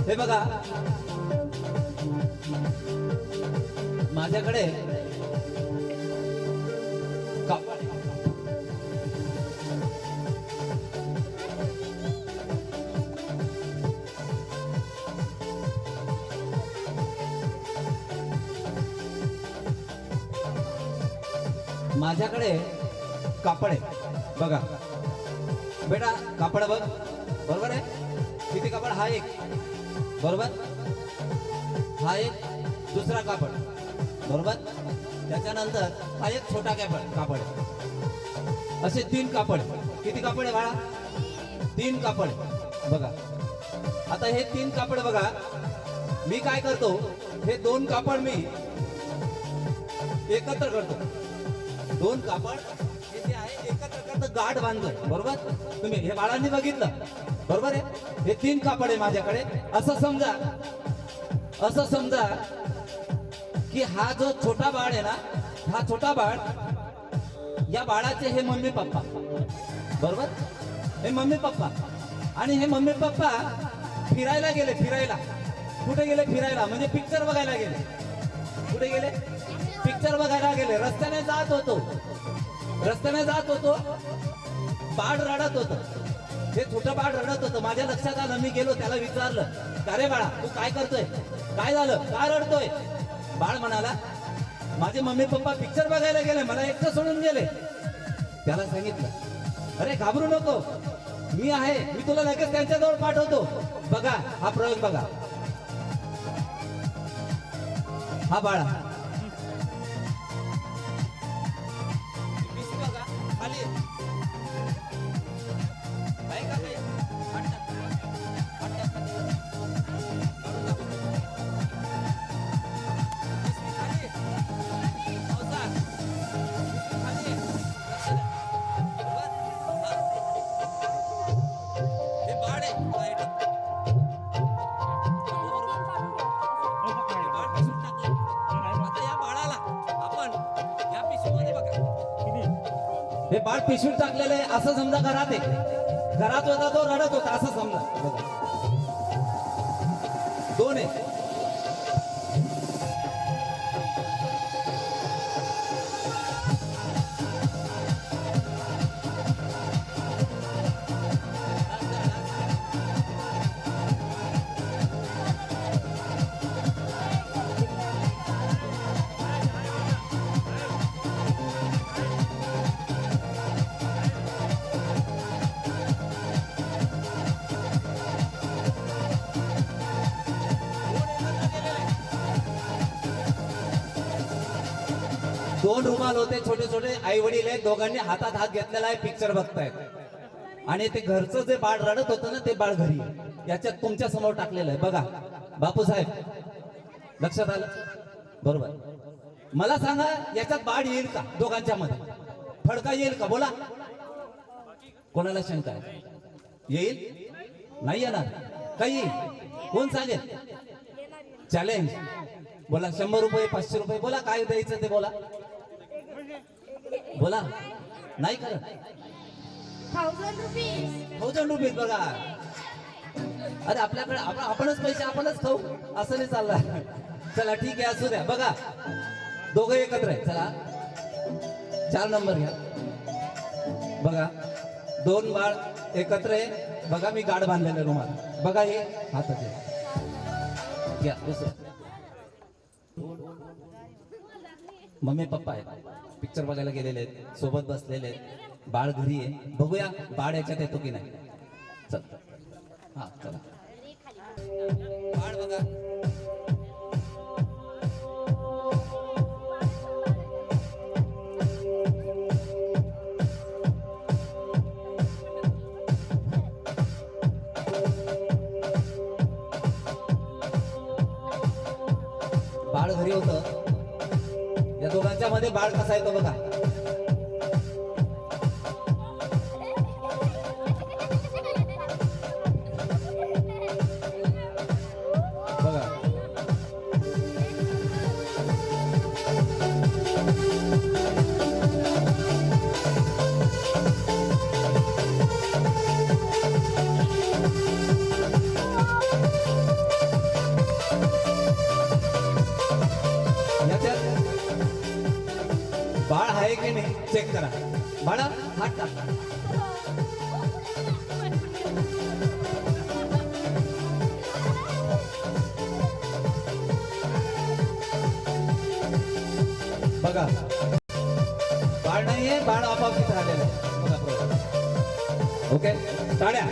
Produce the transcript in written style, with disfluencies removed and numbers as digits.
हे बघा माझ्याकडे कापड माझ्याकडे कापड आहे बघा बेटा कापड बघ बरोबर आहे किती कापड हा एक बरोबर हा एक दुसरा कापड बरोबर त्याच्यानंतर हा एक छोटा कापड असे 3 कापड किती कापड आहे बाळा 3 कापड बघा आता हे 3 कापड बघा मी काय करतो हे 2 कापड मी एकत्र करतो 2 कापड हे जे आहे एकत्र करतो गाठ बांधतो बरोबर तुम्ही हे बाळांनी बघितलं बरोबर आहे हे 3 कापड आहे माझ्याकडे असं समजा की हा जो छोटा बाळ आहे ना हा छोटा बाळ या बाळाचे हे मम्मी पप्पा बरोबर हे मम्मी पप्पा आणि हे मम्मी पप्पा फिरायला गेले कुठे गेले फिरायला म्हणजे पिक्चर बघायला गेले कुठे गेले पिक्चर बघायला गेले रस्त्याने जात होतो बाळ रडत होतं हे छोटं बाळ रडत होतं माझ्या लक्षात आलं मी गेलो त्याला विचारलं का रे बाळा तू काय करतोय काय झालं काय रडतोय बाळ म्हणाला माझे मम्मी पप्पा पिक्चर बघायला गेले मला एकटं सोडून गेले त्याला सांगितलं अरे घाबरू नको मी आहे मी तुला लगेच त्यांच्याजवळ पाठवतो बघा हा प्रयोग बघा हा बाळा खाली हे बाळ पिशवीत टाकलेलं आहे असं समजा घरात होता तो रडत होता असं समजा 2 आहे दोन रुमाल होते छोटे छोटे आई वडील आहेत दोघांनी हातात हात घेतलेला आहे पिक्चर बघतायत आणि ते घरचं जे बाळ रडत होतं ना ते बाळ घरी याच्यात तुमच्या समोर टाकलेलं आहे बघा बापू साहेब लक्षात आलं बरोबर मला सांगा याच्यात बाळ येईल का दोघांच्या मध्ये फडका येईल का बोला कोणाला शंका आहे येईल नाही येणार काही कोण सांगेल चॅलेंज बोला 100 रुपये 500 रुपये बोला काय द्यायचं ते बोला बोला नाही करत 1000 रुपये बघा अरे आपल्याकडे आपणच पैसे आपणच खाऊ असं नाही चाललं चला ठीक आहे असू द्या बघा दोघं एकत्र आहे चला 4 नंबर घ्या बघा 2 बाळ एकत्र आहे बघा मी गाड बांधलेलं रुमाल बघा हे हातात घ्या दुसरं मम्मी पप्पा आहेत पिक्चर बघायला गेलेले आहेत सोबत बसलेले आहेत बाळ घरी आहे बघूया बाळ याच्यात येतो की नाही चल हा चला बाळ बघा बाळ घरी होतं या दोघांच्या मध्ये बाळ कसा येतो बघा बघा बाळ आहे की नाही चेक करा. बाळा हात टाका. बघा बाळ नाहीये, बाळ आपोआप तिथे आलेलं आहे. बघा ओके टाळ्या.